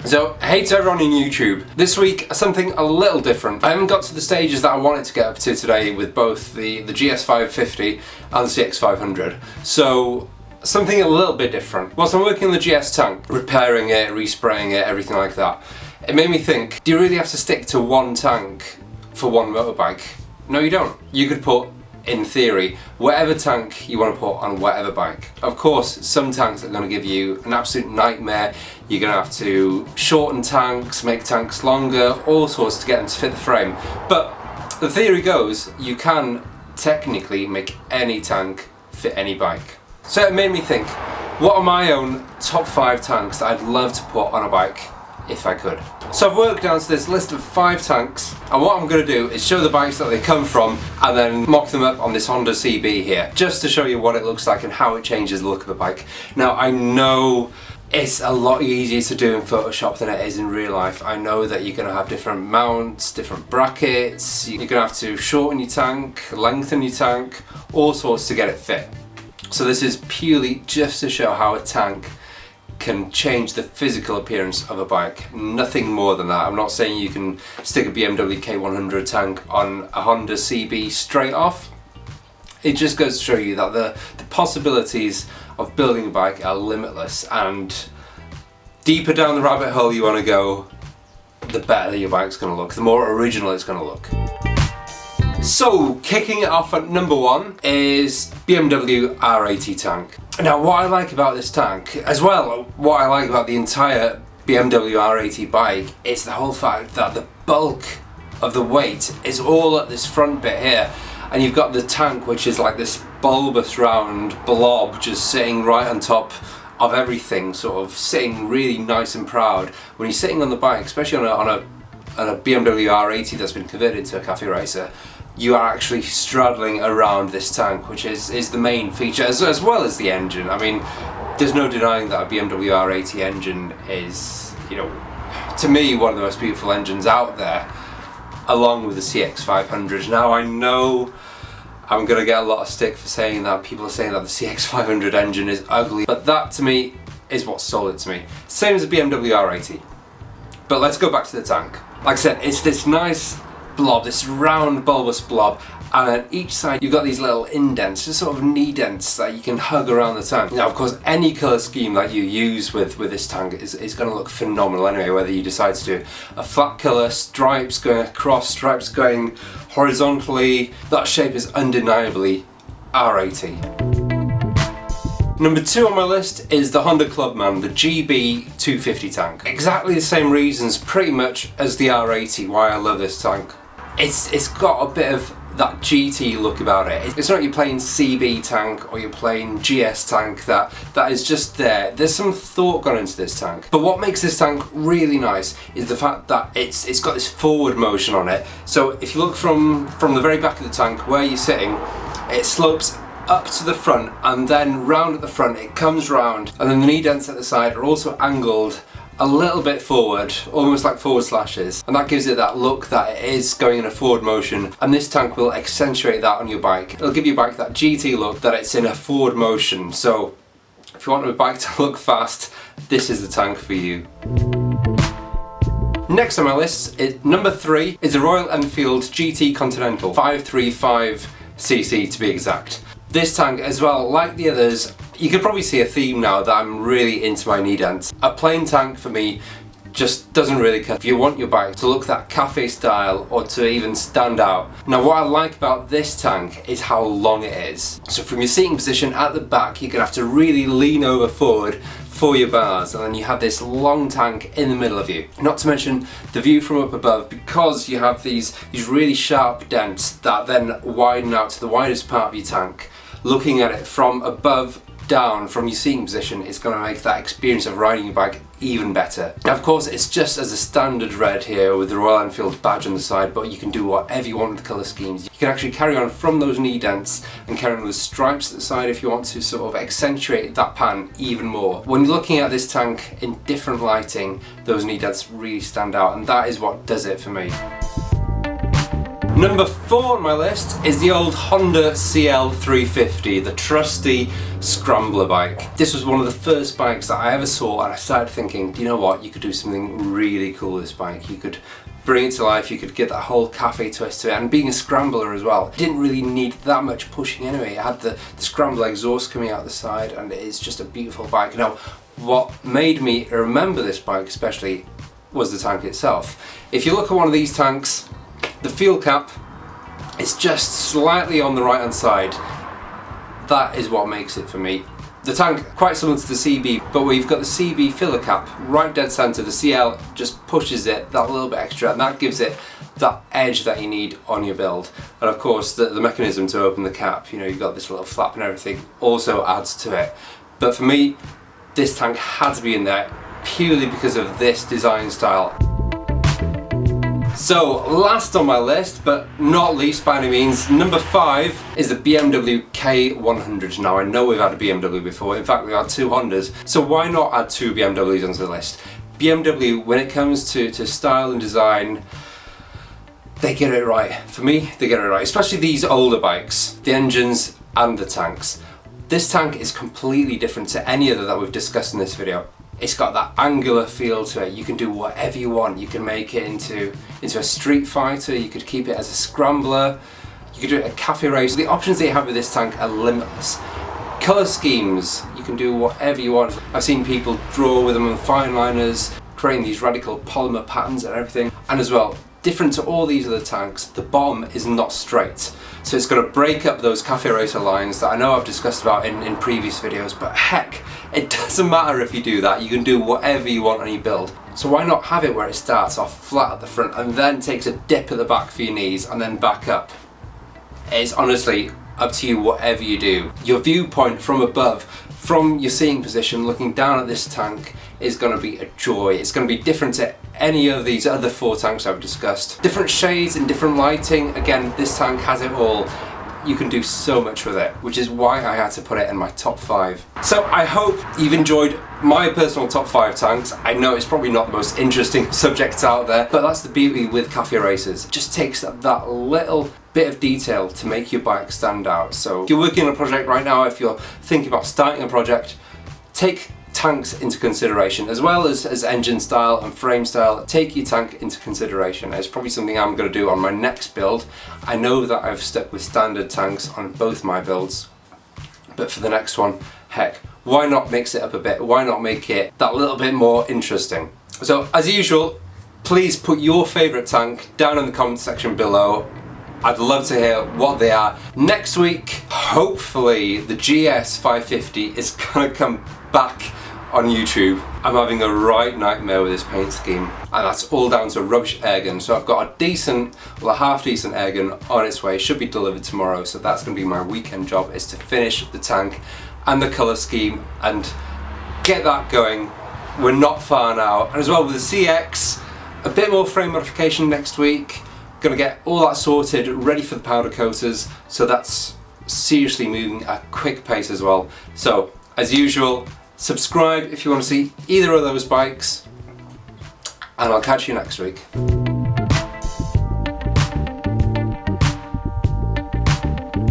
So, hey to everyone on YouTube. This week, something a little different. I haven't got to the stages that I wanted to get up to today with both the GS550 and the CX500. So, something a little bit different. Whilst I'm working on the GS tank, repairing it, respraying it, everything like that, it made me think, do you really have to stick to one tank for one motorbike? No, you don't. You could put, in theory, whatever tank you want to put on whatever bike. Of course, some tanks are going to give you an absolute nightmare. You're going to have to shorten tanks, make tanks longer, all sorts to get them to fit the frame. But the theory goes, you can technically make any tank fit any bike. So it made me think, what are my own top 5 tanks that I'd love to put on a bike if I could? So I've worked down to this list of 5 tanks, and what I'm going to do is show the bikes that they come from and then mock them up on this Honda CB here, just to show you what it looks like and how it changes the look of the bike. Now I know it's a lot easier to do in Photoshop than it is in real life. I know that you're going to have different mounts, different brackets, you're going to have to shorten your tank, lengthen your tank, all sorts to get it fit. So this is purely just to show how a tank can change the physical appearance of a bike, nothing more than that. I'm not saying you can stick a BMW K100 tank on a Honda CB straight off. It just goes to show you that the possibilities of building a bike are limitless, and deeper down the rabbit hole you want to go, the better your bike's going to look, the more original it's going to look. So, kicking it off at number 1 is BMW R80 tank. Now, what I like about this tank, as well, what I like about the entire BMW R80 bike, is the whole fact that the bulk of the weight is all at this front bit here, and you've got the tank, which is like this bulbous round blob just sitting right on top of everything, sort of sitting really nice and proud. When you're sitting on the bike, especially on a BMW R80 that's been converted to a Cafe Racer, you are actually straddling around this tank, which is the main feature, as well as the engine. I mean, there's no denying that a BMW R80 engine is, you know, to me, one of the most beautiful engines out there, along with the CX500. Now, I know I'm going to get a lot of stick for saying that. People are saying that the CX500 engine is ugly, but that to me is what sold it to me. Same as the BMW R80. But let's go back to the tank. Like I said, it's this nice blob, this round bulbous blob, and on each side you've got these little indents, just sort of knee dents that you can hug around the tank. Now, of course, any colour scheme that you use with this tank is going to look phenomenal anyway, whether you decide to do a flat colour, stripes going across, stripes going horizontally. That shape is undeniably R80. Number 2 on my list is the Honda Clubman, the GB250 tank. Exactly the same reasons pretty much as the R80 why I love this tank. It's got a bit of that GT look about it. It's not your plain CB tank or your plain GS tank that is just there. There's some thought gone into this tank. But what makes this tank really nice is the fact that it's got this forward motion on it. So if you look from the very back of the tank where you're sitting, it slopes up to the front and then round at the front. It comes round, and then the knee dents at the side are also angled a little bit forward, almost like forward slashes, and that gives it that look that it is going in a forward motion, and this tank will accentuate that on your bike. It'll give your bike that GT look that it's in a forward motion. So if you want a bike to look fast, this is the tank for you. Next on my list is number 3 is the Royal Enfield GT Continental 535cc to be exact. This tank as well, like the others, you could probably see a theme now that I'm really into my knee dents. A plain tank for me just doesn't really cut. If you want your bike to look that cafe style or to even stand out. Now, what I like about this tank is how long it is. So from your seating position at the back, you're gonna have to really lean over forward for your bars, and then you have this long tank in the middle of you. Not to mention the view from up above, because you have these really sharp dents that then widen out to the widest part of your tank. Looking at it from above down from your seating position is going to make that experience of riding your bike even better. Now, of course, it's just as a standard red here with the Royal Enfield badge on the side, but you can do whatever you want with the colour schemes. You can actually carry on from those knee dents and carry on with stripes at the side if you want to sort of accentuate that pattern even more. When you're looking at this tank in different lighting, those knee dents really stand out, and that is what does it for me. Number 4 on my list is the old Honda CL350, the trusty scrambler bike. This was one of the first bikes that I ever saw, and I started thinking, you know what, you could do something really cool with this bike. You could bring it to life, you could get that whole cafe twist to it, and being a scrambler as well, it didn't really need that much pushing anyway. It had the scrambler exhaust coming out the side, and it's just a beautiful bike. Now, what made me remember this bike especially was the tank itself. If you look at one of these tanks, the fuel cap is just slightly on the right hand side. That is what makes it for me. The tank, quite similar to the CB, but we've got the CB filler cap right dead center. The CL just pushes it that little bit extra, and that gives it that edge that you need on your build. And of course the mechanism to open the cap, you know, you've got this little flap and everything, also adds to it. But for me, this tank had to be in there purely because of this design style. So, last on my list, but not least by any means, number 5 is the BMW K100. Now, I know we've had a BMW before, in fact we've had 2 Hondas, so why not add 2 BMWs onto the list? BMW, when it comes to style and design, they get it right. For me, they get it right, especially these older bikes, the engines and the tanks. This tank is completely different to any other that we've discussed in this video. It's got that angular feel to it. You can do whatever you want. You can make it into a street fighter, you could keep it as a scrambler, you could do it a cafe racer. The options that you have with this tank are limitless. Colour schemes, you can do whatever you want. I've seen people draw with them on fine liners, creating these radical polymer patterns and everything. And as well, different to all these other tanks, the bottom is not straight. So it's going to break up those cafe racer lines that I know I've discussed about in previous videos, but heck, it doesn't matter if you do that. You can do whatever you want on your build. So why not have it where it starts off flat at the front and then takes a dip at the back for your knees and then back up? It's honestly up to you, whatever you do. Your viewpoint from above, from your seeing position, looking down at this tank, is going to be a joy. It's going to be different to any of these other 4 tanks I've discussed. Different shades and different lighting. Again, this tank has it all. You can do so much with it, which is why I had to put it in my top 5. So I hope you've enjoyed my personal top 5 tanks. I know it's probably not the most interesting subject out there, but that's the beauty with cafe racers. It just takes that little bit of detail to make your bike stand out. So if you're working on a project right now, if you're thinking about starting a project, take tanks into consideration, as well as engine style and frame style. Take your tank into consideration. It's probably something I'm going to do on my next build. I know that I've stuck with standard tanks on both my builds, but for the next one, heck, why not mix it up a bit? Why not make it that little bit more interesting? So as usual, please put your favourite tank down in the comment section below. I'd love to hear what they are. Next week, hopefully the GS550 is going to come back on YouTube. I'm having a right nightmare with this paint scheme, and that's all down to rubbish airgun. So I've got a decent, well, a half decent airgun on its way, should be delivered tomorrow. So that's going to be my weekend job, is to finish the tank and the colour scheme and get that going. We're not far now. And as well with the CX, a bit more frame modification next week. Gonna get all that sorted, ready for the powder coaters. So that's seriously moving at a quick pace as well. So as usual, subscribe if you want to see either of those bikes, and I'll catch you next week.